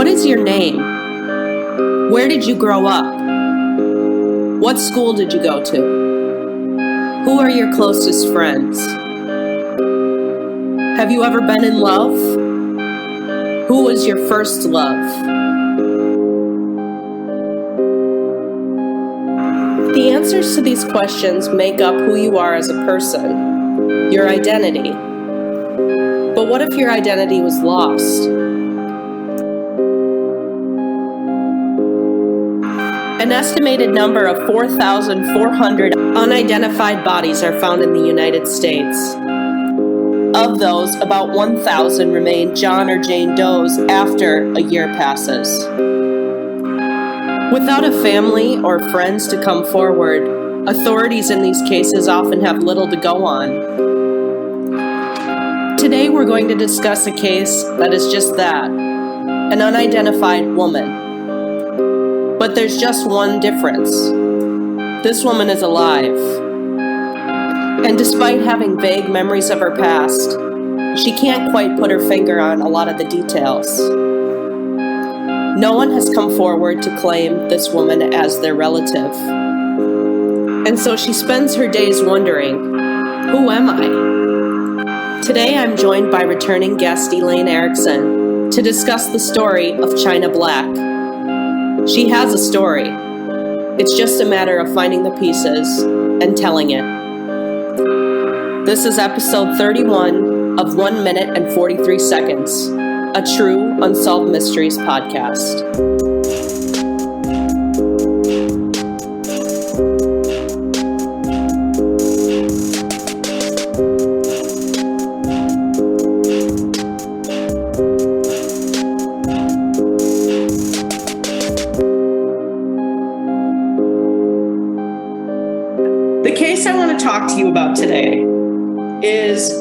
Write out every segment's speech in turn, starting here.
is your name? Where did you grow up? What school did you go to? Who are your closest friends? Have you ever been in love? Who was your first love? The answers to these questions make up who you are as a person, your identity. But what if your identity was lost? An estimated number of 4,400 unidentified bodies are found in the United States. Of those, about 1,000 remain John or Jane Does after a year passes. Without a family or friends to come forward, authorities in these cases often have little to go on. Today we're going to discuss a case that is just that, an unidentified woman. But there's just one difference. This woman is alive. And despite having vague memories of her past, she can't quite put her finger on a lot of the details. No one has come forward to claim this woman as their relative. And so she spends her days wondering, who am I? Today I'm joined by returning guest Elaine Erickson to discuss the story of China Black. She has a story. It's just a matter of finding the pieces and telling it. This is episode 31 of 1 minute and 43 seconds, a true Unsolved Mysteries podcast. The case I want to talk to you about today is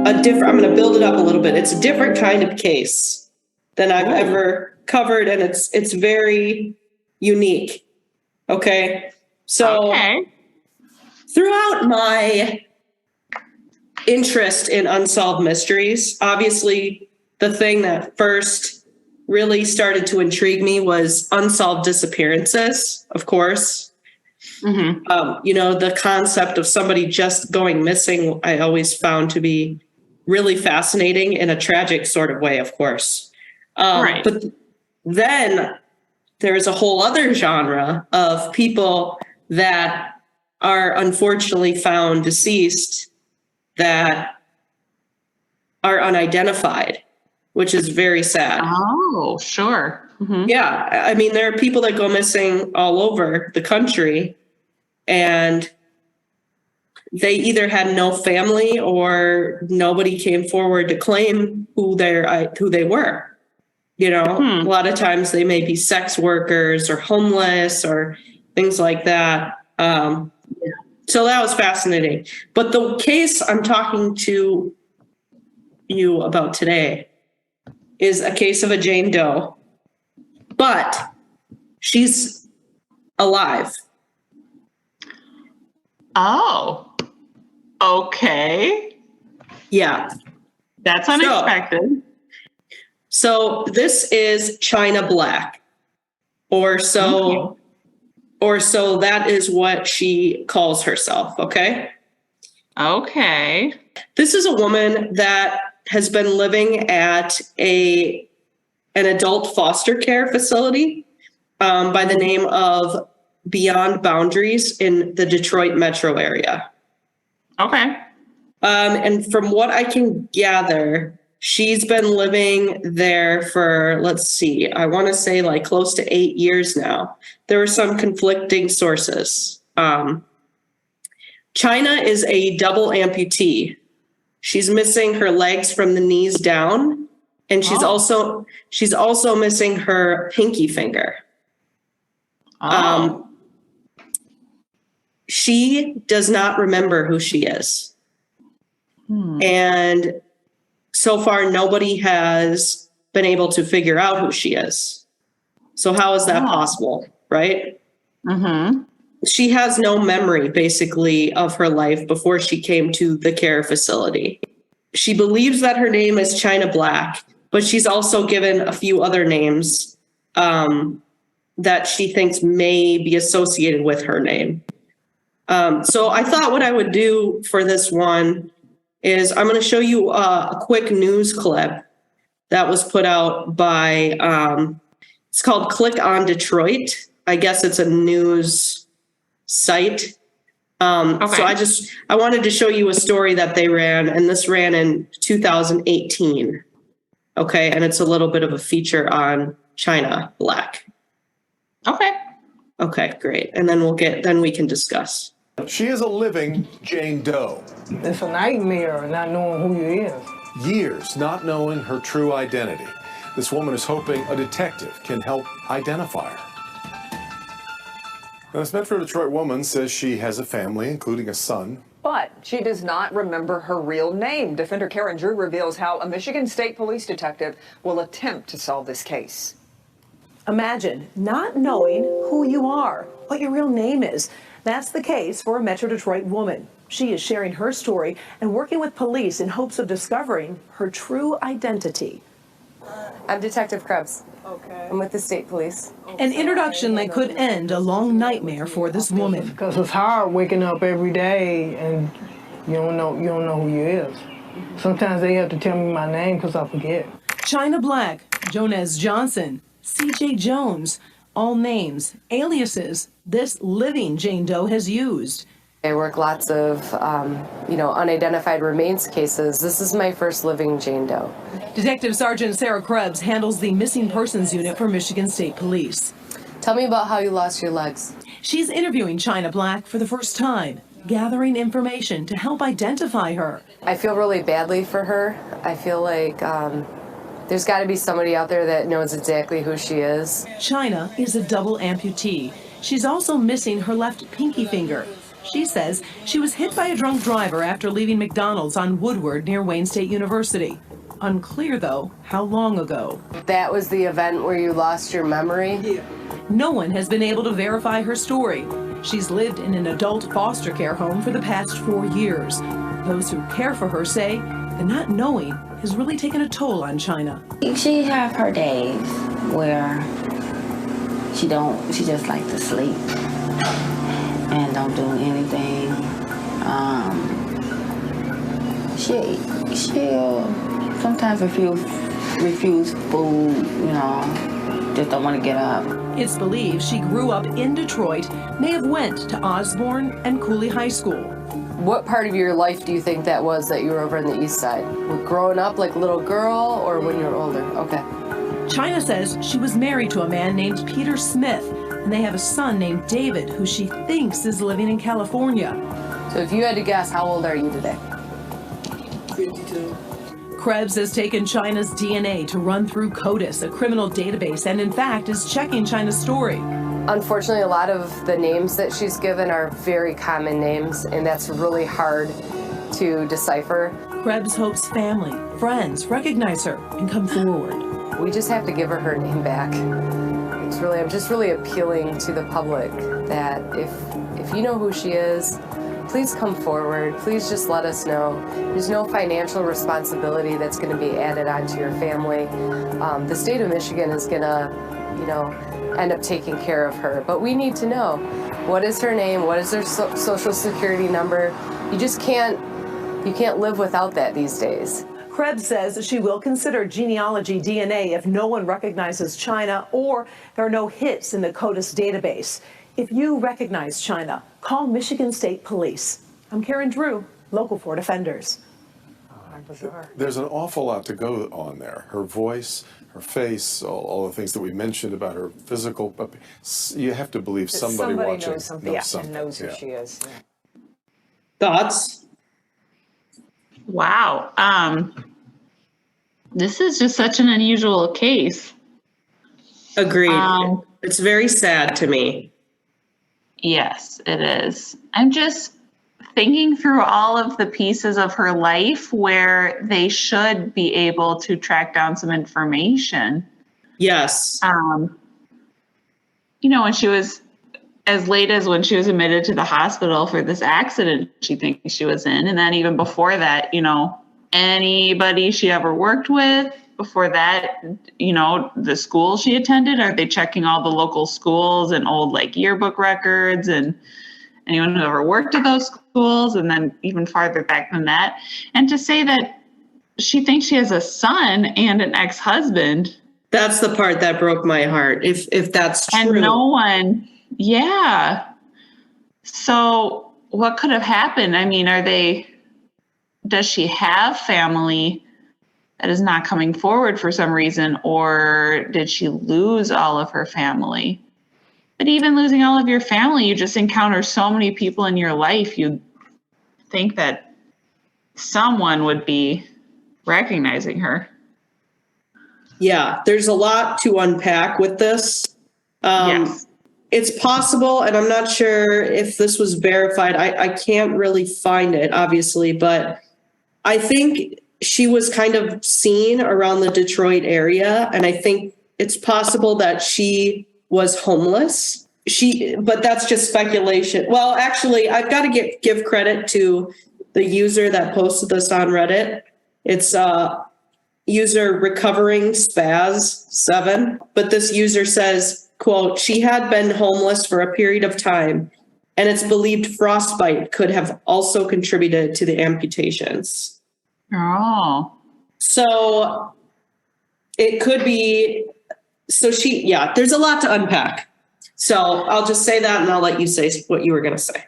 I'm going to build it up a little bit. It's a different kind of case than I've ever covered, and it's very unique. Okay? So throughout my interest in unsolved mysteries, obviously the thing that first really started to intrigue me was unsolved disappearances, of course. Mm-hmm. The concept of somebody just going missing, I always found to be really fascinating in a tragic sort of way, of course. Right. But then there's a whole other genre of people that are unfortunately found deceased that are unidentified, which is very sad. Oh, sure. Mm-hmm. Yeah. I mean, there are people that go missing all over the country, and they either had no family or nobody came forward to claim who they were. A lot of times they may be sex workers or homeless or things like that. So that was fascinating. But the case I'm talking to you about today is a case of a Jane Doe, but she's alive. Oh, okay. Yeah. That's unexpected. So this is China Black, or so that is what she calls herself. Okay. Okay. This is a woman that has been living at an adult foster care facility by the name of Beyond Boundaries in the Detroit metro area. Okay. And from what I can gather, she's been living there for, I want to say like close to 8 years now. There were some conflicting sources. China is a double amputee. She's missing her legs from the knees down, and she's also missing her pinky finger. She does not remember who she is. And so far, nobody has been able to figure out who she is. So how is that possible, right? Mm-hmm. She has no memory, basically, of her life before she came to the care facility. She believes that her name is China Black, but she's also given a few other names that she thinks may be associated with her name. So I thought what I would do for this one is I'm going to show you a quick news clip that was put out by, it's called Click on Detroit. I guess it's a news site. So I wanted to show you a story that they ran, and this ran in 2018. Okay. And it's a little bit of a feature on China Black. Okay. Okay, great. And then we can discuss. She is a living Jane Doe. It's a nightmare not knowing who you is. Years not knowing her true identity. This woman is hoping a detective can help identify her. Now, this Metro Detroit woman says she has a family, including a son. But she does not remember her real name. Defender Karen Drew reveals how a Michigan State police detective will attempt to solve this case. Imagine not knowing who you are, what your real name is. That's the case for a Metro Detroit woman. She is sharing her story and working with police in hopes of discovering her true identity. I'm Detective Krebs. Okay. I'm with the state police. An introduction that could end a long nightmare for this woman. Because it's hard waking up every day and you don't know who you is. Sometimes they have to tell me my name because I forget. China Black, Jonez Johnson, C.J. Jones, all names, aliases this living Jane Doe has used. I work lots of, unidentified remains cases. This is my first living Jane Doe. Detective Sergeant Sarah Krebs handles the missing persons unit for Michigan State Police. Tell me about how you lost your legs. She's interviewing China Black for the first time, gathering information to help identify her. I feel really badly for her. I feel like there's got to be somebody out there that knows exactly who she is. China is a double amputee. She's also missing her left pinky finger. She says she was hit by a drunk driver after leaving McDonald's on Woodward near Wayne State University. Unclear, though, how long ago. That was the event where you lost your memory? Yeah. No one has been able to verify her story. She's lived in an adult foster care home for the past 4 years. Those who care for her say the not knowing has really taken a toll on China. She have her days where she just like to sleep and don't do anything. She'll sometimes refuse food, just don't want to get up. It's believed she grew up in Detroit, may have went to Osborne and Cooley High School. What part of your life do you think that was that you were over on the east side? Growing up like a little girl or when you were older? Okay. China says she was married to a man named Peter Smith, and they have a son named David, who she thinks is living in California. So if you had to guess, how old are you today? 52. Krebs has taken China's DNA to run through CODIS, a criminal database, and in fact is checking China's story. Unfortunately, a lot of the names that she's given are very common names, and that's really hard to decipher. Krebs hopes family, friends recognize her and come forward. We just have to give her name back. I'm just really appealing to the public that if you know who she is, please come forward. Please just let us know. There's no financial responsibility that's going to be added onto your family. The state of Michigan is going to, end up taking care of her. But we need to know, what is her name? What is her social security number? You can't live without that these days. Krebs says she will consider genealogy DNA if no one recognizes China or there are no hits in the CODIS database. If you recognize China, call Michigan State Police. I'm Karen Drew, Local 4 Defenders. There's an awful lot to go on there. Her voice, her face, all the things that we mentioned about her physical. You have to believe somebody watching knows something. And knows who she is. Yeah. Thoughts? Wow. This is just such an unusual case. Agreed. It's very sad to me. Yes, it is. I'm just thinking through all of the pieces of her life where they should be able to track down some information. Yes. When she was as late as when she was admitted to the hospital for this accident she thinks she was in. And then even before that, anybody she ever worked with, before that, the school she attended? Are they checking all the local schools and old yearbook records and anyone who ever worked at those schools, and then even farther back than that? And to say that she thinks she has a son and an ex-husband. That's the part that broke my heart. If that's true. And no one, yeah. So what could have happened? I mean, does she have family that is not coming forward for some reason, or did she lose all of her family? But even losing all of your family, you just encounter so many people in your life. You'd think that someone would be recognizing her. Yeah, there's a lot to unpack with this. Yes. It's possible, and I'm not sure if this was verified. I can't really find it, obviously, but I think she was kind of seen around the Detroit area, and I think it's possible that she was homeless. But that's just speculation. Well, actually, I've got to give credit to the user that posted this on Reddit. It's user recovering spaz 7, but this user says, quote, she had been homeless for a period of time, and it's believed frostbite could have also contributed to the amputations. Oh. So it could be, there's a lot to unpack. So I'll just say that, and I'll let you say what you were going to say.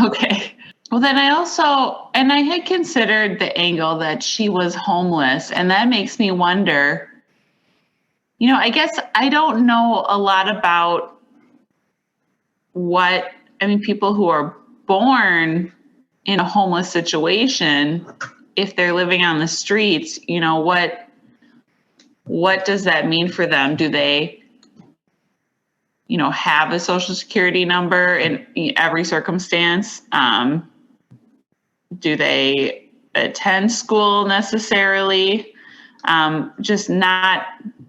Okay. Well, then I had considered the angle that she was homeless, and that makes me wonder, I guess I don't know a lot about people who are born in a homeless situation, if they're living on the streets, what does that mean for them? Do they, have a social security number in every circumstance? Do they attend school necessarily? Just not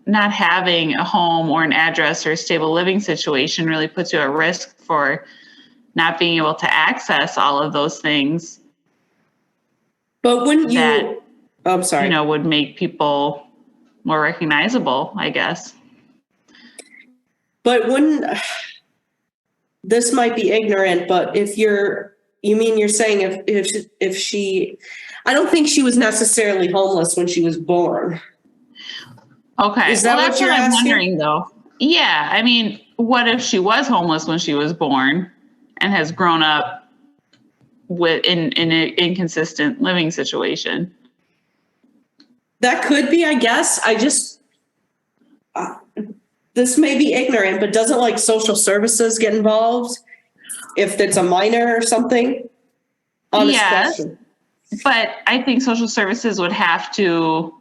having a home or an address or a stable living situation really puts you at risk for not being able to access all of those things. But wouldn't you? I'm sorry. Would make people more recognizable, I guess. But this might be ignorant, but you're saying if she, I don't think she was necessarily homeless when she was born. Okay. Is that what you're I'm asking? wondering, though. Yeah. I mean, what if she was homeless when she was born and has grown up in an inconsistent living situation? That could be, I guess. This may be ignorant, but doesn't social services get involved if it's a minor or something? Honest question. But I think social services would have to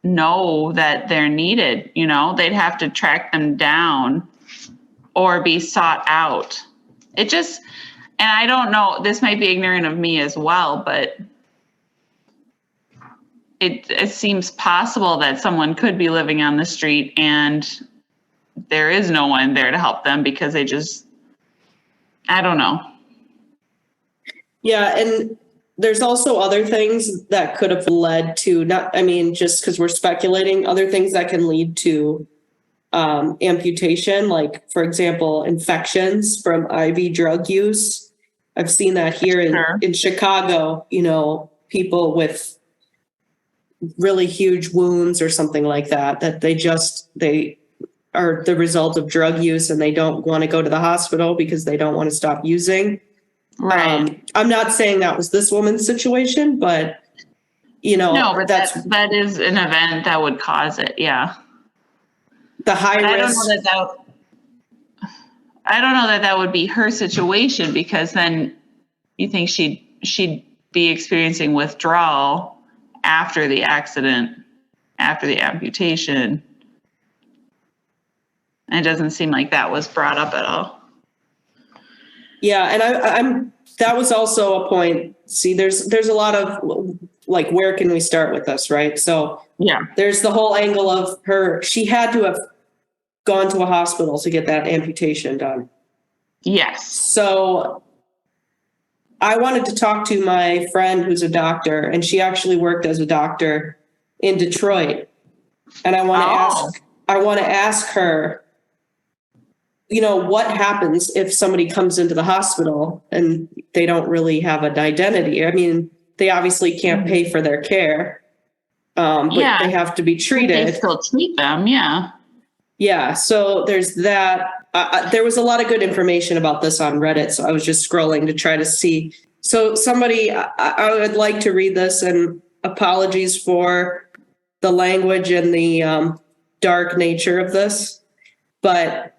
know that they're needed. They'd have to track them down or be sought out. And I don't know, this might be ignorant of me as well, but it seems possible that someone could be living on the street and there is no one there to help them because I don't know. Yeah, and there's also other things that could have led to, just because we're speculating, other things that can lead to amputation, like, for example, infections from IV drug use. I've seen that here in Chicago, people with really huge wounds or something like that they are the result of drug use and they don't want to go to the hospital because they don't want to stop using. Right. I'm not saying that was this woman's situation, but no, but that is an event that would cause it. Yeah. The high risk. I don't know that would be her situation, because then you think she'd be experiencing withdrawal after the accident, after the amputation. And it doesn't seem like that was brought up at all. Yeah, and that was also a point. See, there's a lot of where can we start with this, right? So yeah, there's the whole angle of she had to have gone to a hospital to get that amputation done. Yes. So I wanted to talk to my friend who's a doctor, and she actually worked as a doctor in Detroit. And I want to Oh. ask her, what happens if somebody comes into the hospital and they don't really have an identity? I mean, they obviously can't pay for their care, but Yeah. they have to be But treated. they still treat them, yeah. Yeah, so there's that. There was a lot of good information about this on Reddit, so I was just scrolling to try to see. So I would like to read this, and apologies for the language and the dark nature of this, but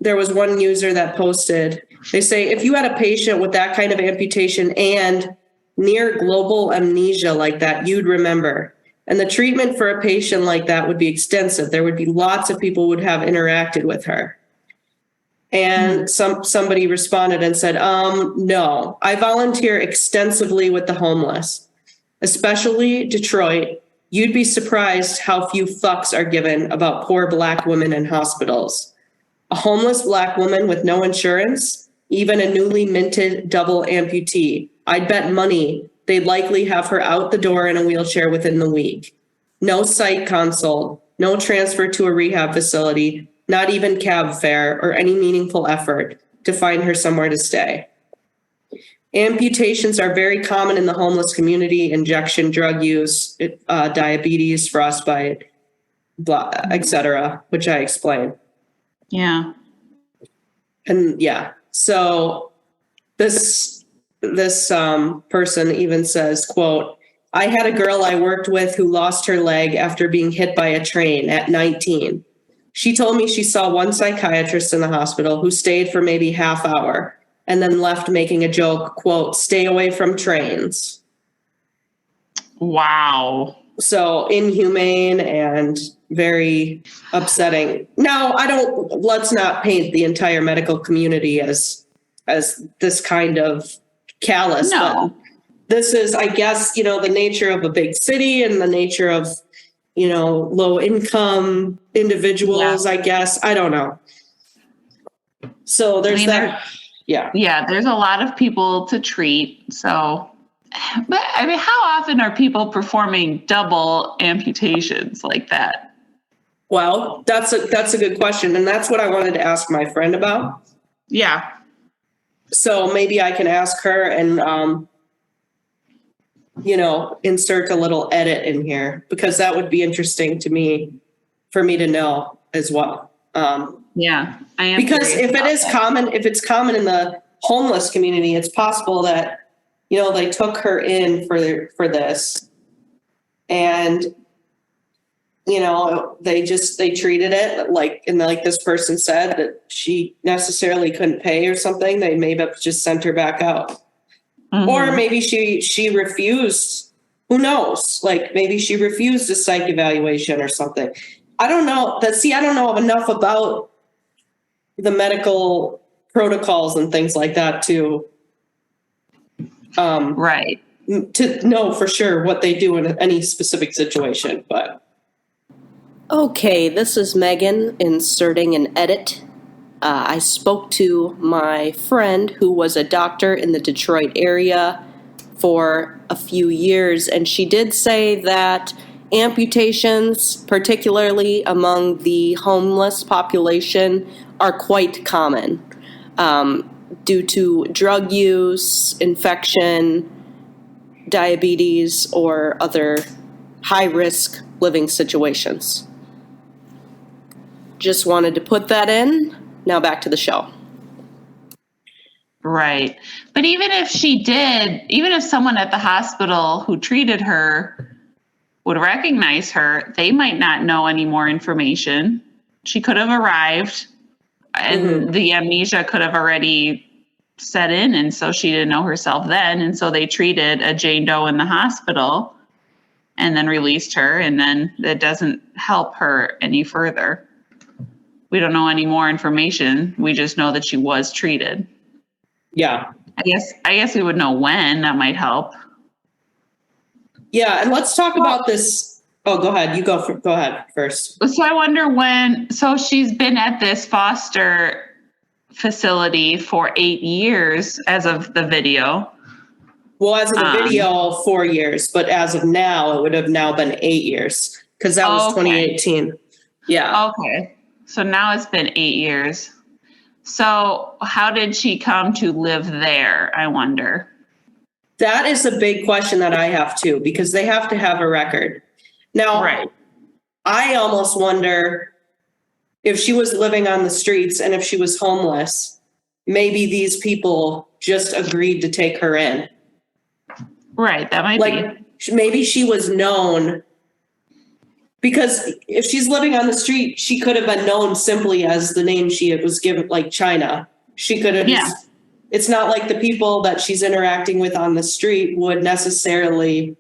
there was one user that posted, they say, if you had a patient with that kind of amputation and near global amnesia like that, you'd remember. And the treatment for a patient like that would be extensive. There would be lots of people would have interacted with her. And somebody responded and said, no, I volunteer extensively with the homeless, especially Detroit. You'd be surprised how few fucks are given about poor Black women in hospitals. A homeless Black woman with no insurance, even a newly minted double amputee. I'd bet money they'd likely have her out the door in a wheelchair within the week. No psych consult, no transfer to a rehab facility, not even cab fare or any meaningful effort to find her somewhere to stay. Amputations are very common in the homeless community: injection, drug use, diabetes, frostbite, blah, etc., which I explained. Yeah. And yeah, so this person even says, quote, I had a girl I worked with who lost her leg after being hit by a train at 19. She told me she saw one psychiatrist in the hospital who stayed for maybe half hour and then left making a joke, quote, stay away from trains. Wow. So inhumane and very upsetting. Now, let's not paint the entire medical community as this kind of callous. No. But this is, I guess, the nature of a big city and the nature of, low income individuals, I guess. I don't know. So there's that. Yeah. Yeah, there's a lot of people to treat. So, but I mean, how often are people performing double amputations like that? Well, that's a good question. And that's what I wanted to ask my friend about. Yeah. So maybe I can ask her and, insert a little edit in here, because that would be interesting for me to know as well. Yeah, I am. Because if it's common in the homeless community, it's possible that, they took her in for this and, they treated it like this person said that she necessarily couldn't pay or something. They maybe have just sent her back out. Mm-hmm. Or maybe she refused. Who knows? Like maybe she refused a psych evaluation or something. I don't know. I don't know enough about the medical protocols and things like that to know for sure what they do in any specific situation. But okay, this is Megan inserting an edit. I spoke to my friend who was a doctor in the Detroit area for a few years, and she did say that amputations, particularly among the homeless population, are quite common due to drug use, infection, diabetes, or other high-risk living situations. Just wanted to put that in. Now back to the show. Right. But even if someone at the hospital who treated her would recognize her, they might not know any more information. She could have arrived and the amnesia could have already set in. And so she didn't know herself then. And so they treated a Jane Doe in the hospital and then released her. And then that doesn't help her any further. We don't know any more information. We just know that she was treated. Yeah. I guess we would know when. That might help. Yeah, and let's talk about this. Oh, go ahead. You go ahead first. So I wonder when. So she's been at this foster facility for 8 years as of the video. Well, as of the video, 4 years, but as of now, it would have now been 8 years because that was Okay. 2018. Yeah. Okay. So now it's been 8 years. So how did she come to live there, I wonder? That is a big question that I have too, because they have to have a record. Now, Right. I almost wonder if she was living on the streets and if she was homeless, maybe these people just agreed to take her in. Right. That might Like be. maybe she was known, because if she's living on the street, she could have been known simply as the name she was given, like China. She could have Yeah. It's not like the people that she's interacting with on the street would necessarily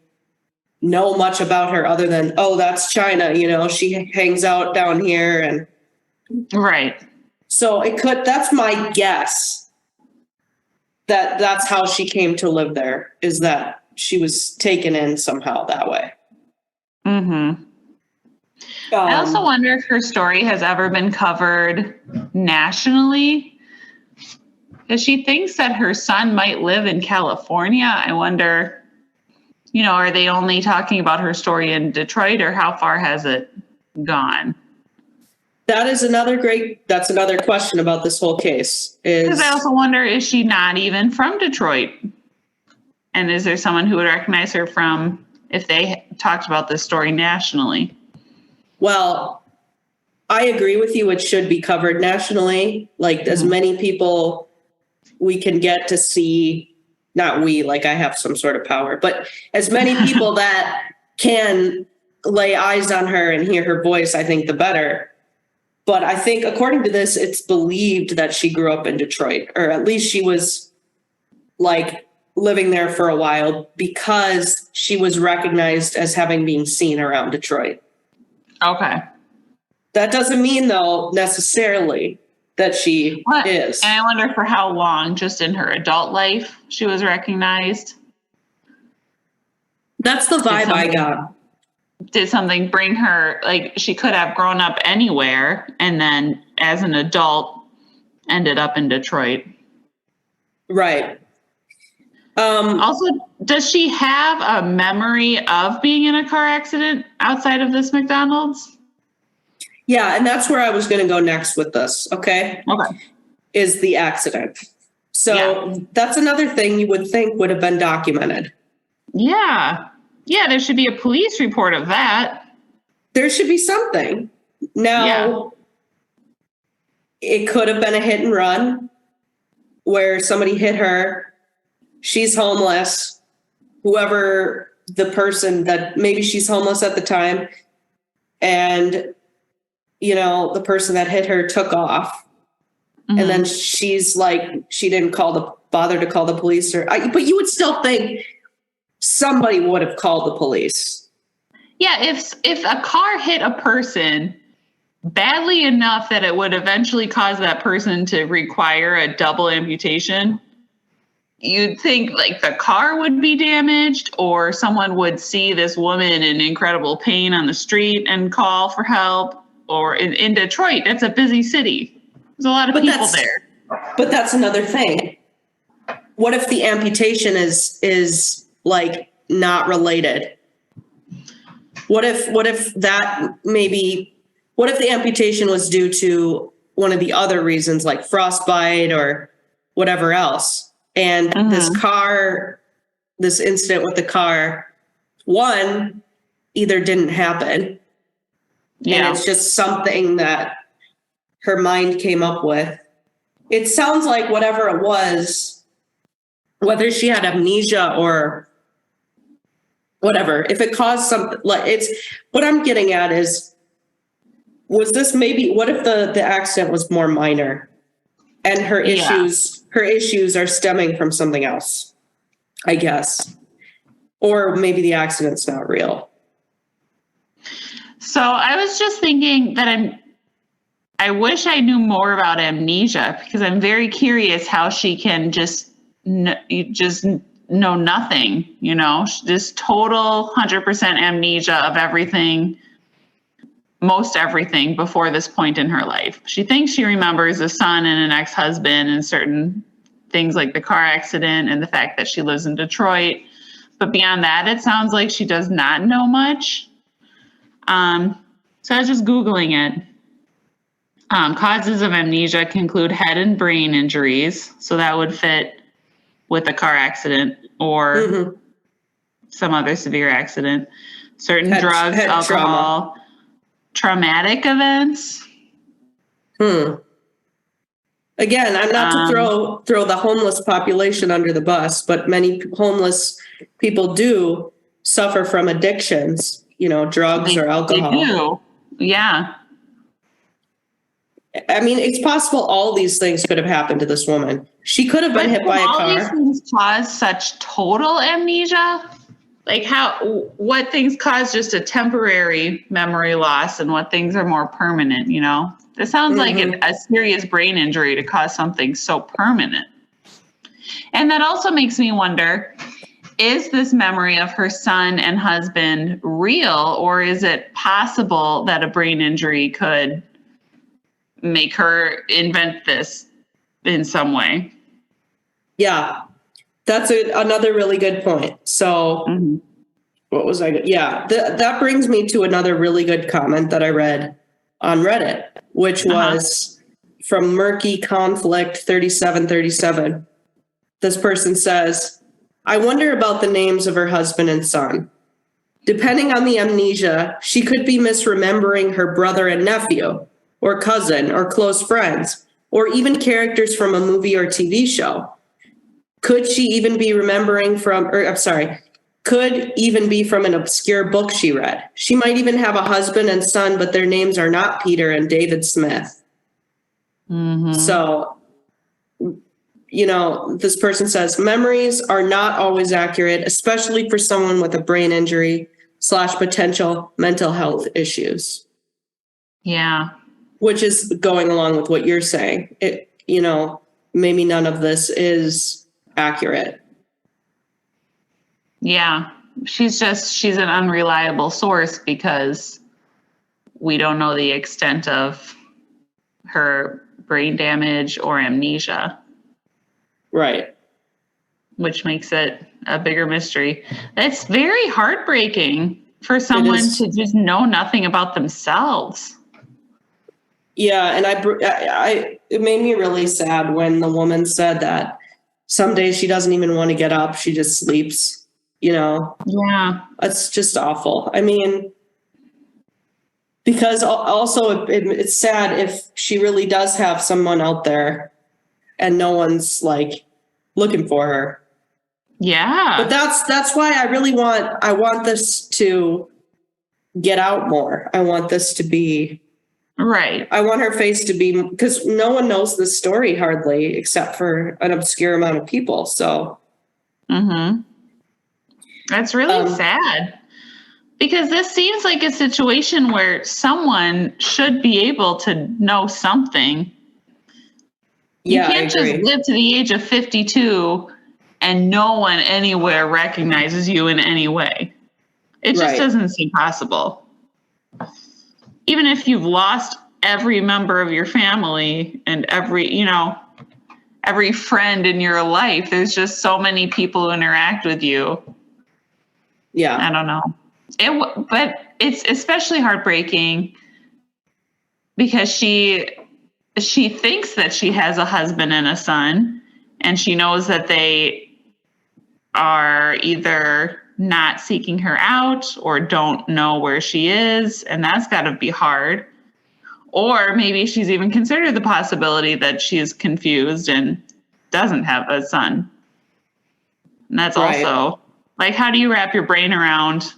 know much about her other than, oh, that's China, she hangs out down here. And Right. so that's my guess, that's how she came to live there, is that she was taken in somehow that way. Mm-hmm. I also wonder if her story has ever been covered nationally. Because she thinks that her son might live in California. I wonder, are they only talking about her story in Detroit, or how far has it gone? That's another question about this whole case. Because I also wonder, is she not even from Detroit? And is there someone who would recognize her from if they talked about this story nationally? Well, I agree with you. It should be covered nationally. Like as many people we can get to see, not we, like I have some sort of power, but as many people that can lay eyes on her and hear her voice, I think the better. But I think according to this, it's believed that she grew up in Detroit, or at least she was like living there for a while, because she was recognized as having been seen around Detroit. Okay. That doesn't mean, though, necessarily that she is. And I wonder for how long, just in her adult life, she was recognized. That's the vibe I got. Did something bring her, like she could have grown up anywhere and then as an adult ended up in Detroit. Right. Also, does she have a memory of being in a car accident outside of this McDonald's? Yeah, and that's where I was going to go next with this, okay? Okay. Is the accident. So that's another thing you would think would have been documented. Yeah. Yeah, there should be a police report of that. There should be something. Now, it could have been a hit and run where somebody hit her. She's homeless. Whoever the person that, maybe she's homeless at the time, and the person that hit her took off. Mm-hmm. And then she's like, she didn't bother to call the police, but you would still think somebody would have called the police. Yeah, if a car hit a person badly enough that it would eventually cause that person to require a double amputation, you'd think like the car would be damaged, or someone would see this woman in incredible pain on the street and call for help. Or in Detroit, it's a busy city. There's a lot of people there. But that's another thing. What if the amputation is like not related? What if the amputation was due to one of the other reasons, like frostbite or whatever else? And this incident with the car, one, either didn't happen. Yeah. And it's just something that her mind came up with. It sounds like whatever it was, whether she had amnesia or whatever, if it caused something, like what I'm getting at is, what if the accident was more minor and her issues are stemming from something else, I guess. Or maybe the accident's not real. So I was just thinking that I wish I knew more about amnesia, because I'm very curious how she can just know nothing, just total 100% amnesia of everything, most everything before this point in her life. She thinks she remembers a son and an ex-husband and certain things like the car accident and the fact that she lives in Detroit. But beyond that, it sounds like she does not know much. So I was just Googling it. Causes of amnesia can include head and brain injuries. So that would fit with a car accident or some other severe accident. Certain drugs, head alcohol, traumatic events. Again, I'm not to throw the homeless population under the bus, but many homeless people do suffer from addictions, drugs or alcohol. They do. Yeah. I mean, it's possible all these things could have happened to this woman. She could have been hit by a car. All these things cause such total amnesia? Like what things cause just a temporary memory loss and what things are more permanent, This sounds like a serious brain injury to cause something so permanent. And that also makes me wonder, is this memory of her son and husband real, or is it possible that a brain injury could make her invent this in some way? Yeah, that's another really good point. So what was I? Yeah, that brings me to another really good comment that I read on Reddit, which was from Murky Conflict 3737. This person says, I wonder about the names of her husband and son. Depending on the amnesia, she could be misremembering her brother and nephew, or cousin, or close friends, or even characters from a movie or TV show. Could she even be could even be from an obscure book she read. She might even have a husband and son, but their names are not Peter and David Smith. So, this person says, memories are not always accurate, especially for someone with a brain injury / potential mental health issues. Yeah. Which is going along with what you're saying. Maybe none of this is accurate. Yeah. She's an unreliable source because we don't know the extent of her brain damage or amnesia. Right. Which makes it a bigger mystery. It's very heartbreaking for someone to just know nothing about themselves. Yeah, and it made me really sad when the woman said that some days she doesn't even want to get up. She just sleeps, Yeah. It's just awful. I mean, because also it's sad if she really does have someone out there and no one's looking for her. Yeah. But that's why I want this to get out more. I want this to be right. I want her face to be, because no one knows this story hardly except for an obscure amount of people. So that's really sad, because this seems like a situation where someone should be able to know something. You can't just live to the age of 52 and no one anywhere recognizes you in any way. It just doesn't seem possible. Even if you've lost every member of your family and every friend in your life, there's just so many people who interact with you. Yeah. I don't know. But it's especially heartbreaking because she thinks that she has a husband and a son, and she knows that they are either not seeking her out or don't know where she is, and that's got to be hard. Or maybe she's even considered the possibility that she is confused and doesn't have a son. And that's also, how do you wrap your brain around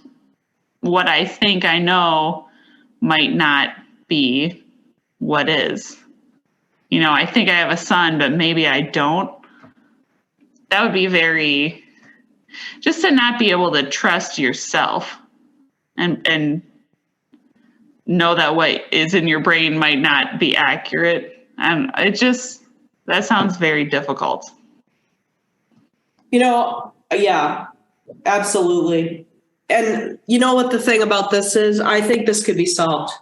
what I think I know might not be what is? I think I have a son, but maybe I don't. That would be just to not be able to trust yourself and know that what is in your brain might not be accurate. And that sounds very difficult. Yeah, absolutely. And you know what the thing about this is? I think this could be solved.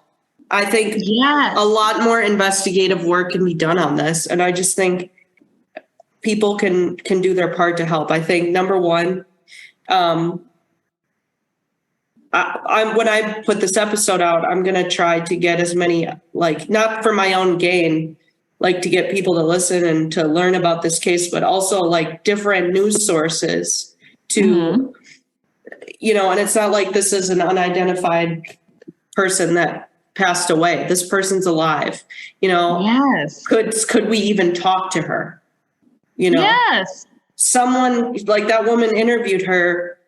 I think a lot more investigative work can be done on this. And I just think people can do their part to help. I think number one, when I put this episode out, I'm going to try to get as many, like, not for my own gain, like to get people to listen and to learn about this case, but also like different news sources to, and it's not like this is an unidentified person that passed away. This person's alive, Yes. Could we even talk to her? Yes. Someone like that woman interviewed her.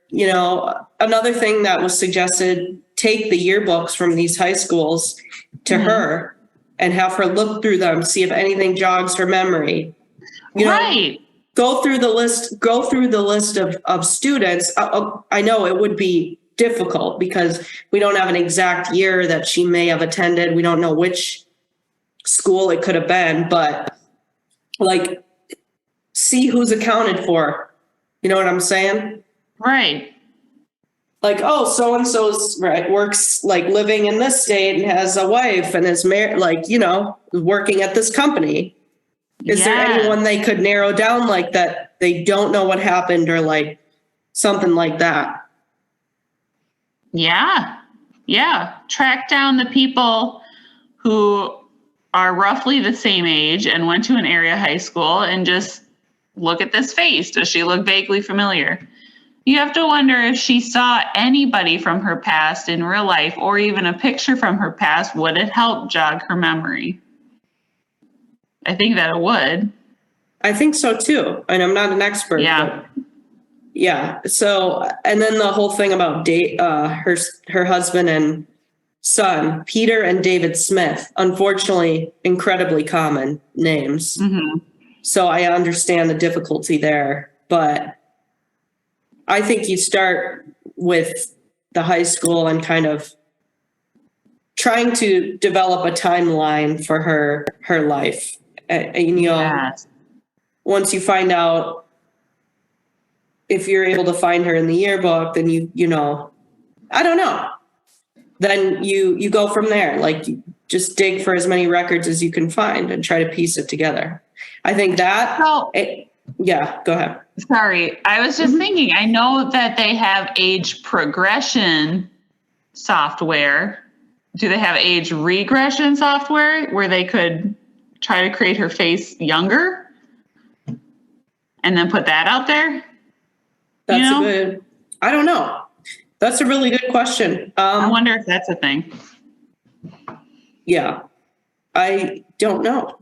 Another thing that was suggested, take the yearbooks from these high schools to her and have her look through them, see if anything jogs her memory. Right. Go through the list of students. I know it would be difficult because we don't have an exact year that she may have attended. We don't know which school it could have been, but like, see who's accounted for. You know what I'm saying? Right. Like, oh, so-and-so's works like living in this state and has a wife and is married, working at this company. Is there anyone they could narrow down like that? They don't know what happened or like something like that. Yeah. Yeah. Track down the people who are roughly the same age and went to an area high school and just look at this face. Does she look vaguely familiar? You have to wonder if she saw anybody from her past in real life or even a picture from her past. Would it help jog her memory? I think that it would. I think so too. And I'm not an expert. Yeah. Yeah. So, and then the whole thing about her husband and son, Peter and David Smith, unfortunately, incredibly common names. Mm-hmm. So I understand the difficulty there, but I think you start with the high school and kind of trying to develop a timeline for her life. And Yes. once you find out, if you're able to find her in the yearbook, then I don't know. Then you go from there. Like, you just dig for as many records as you can find and try to piece it together. I think that. Yeah, go ahead. Sorry, I was just thinking, I know that they have age progression software. Do they have age regression software where they could try to create her face younger and then put that out there? I don't know. That's a really good question. I wonder if that's a thing. Yeah, I don't know.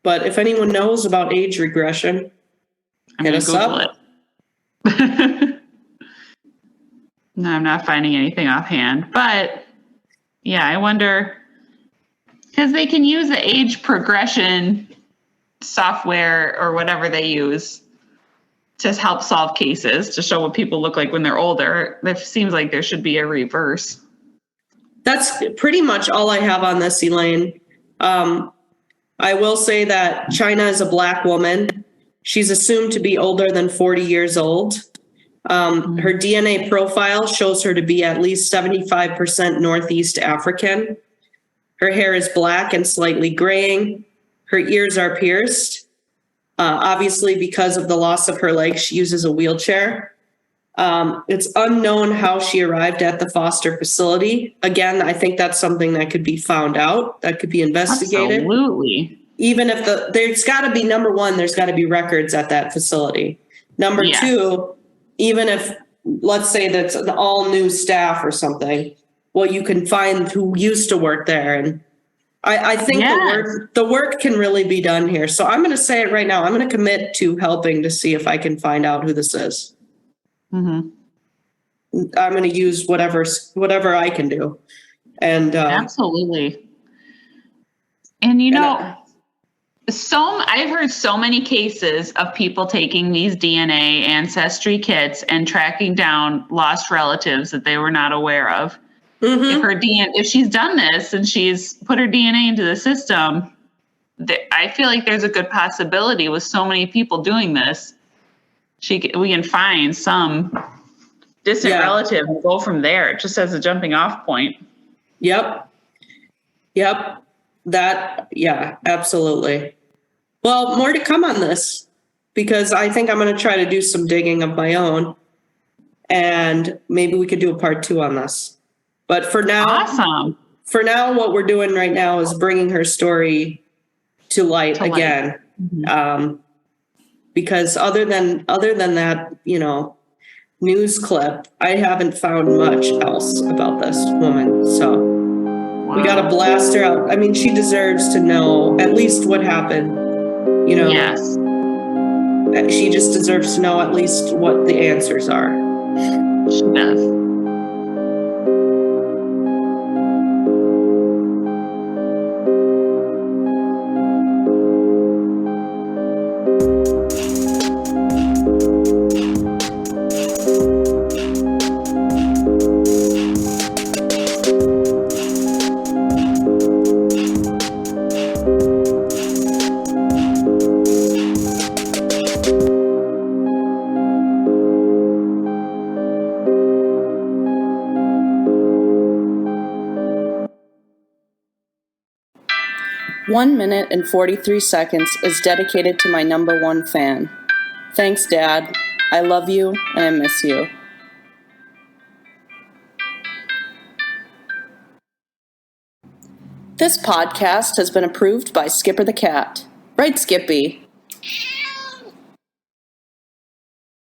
But if anyone knows about age regression, hit us up. It. No, I'm not finding anything offhand. But yeah, I wonder, because they can use the age progression software or whatever they use to help solve cases, to show what people look like when they're older. It seems like there should be a reverse. That's pretty much all I have on this, Elaine. I will say that China is a Black woman. She's assumed to be older than 40 years old. Her DNA profile shows her to be at least 75% Northeast African. Her hair is black and slightly graying. Her ears are pierced. Obviously, because of the loss of her legs, she uses a wheelchair. It's unknown how she arrived at the foster facility. Again, I think that's something that could be found out, that could be investigated. Absolutely. Even if there's got to be, number one, there's got to be records at that facility. Number two, even if, let's say that's an all new staff or something, well, you can find who used to work there. And I think the work can really be done here. So I'm going to say it right now. I'm going to commit to helping to see if I can find out who this is. Mm-hmm. I'm going to use whatever I can do. And absolutely. And I've heard so many cases of people taking these DNA ancestry kits and tracking down lost relatives that they were not aware of. Mm-hmm. If she's done this and she's put her DNA into the system, I feel like there's a good possibility with so many people doing this, we can find some distant relative and go from there, just as a jumping off point. Yep. Absolutely. Well, more to come on this, because I think I'm going to try to do some digging of my own, and maybe we could do a part 2 on this. But for now, Awesome. what we're doing right now is bringing her story to light again. Because other than that, news clip, I haven't found much else about this woman. So we got to blast her out. I mean, she deserves to know at least what happened. Yes. She just deserves to know at least what the answers are. She does. One minute and 43 seconds is dedicated to my number one fan. Thanks, Dad. I love you and I miss you. This podcast has been approved by Skipper the Cat. Right, Skippy?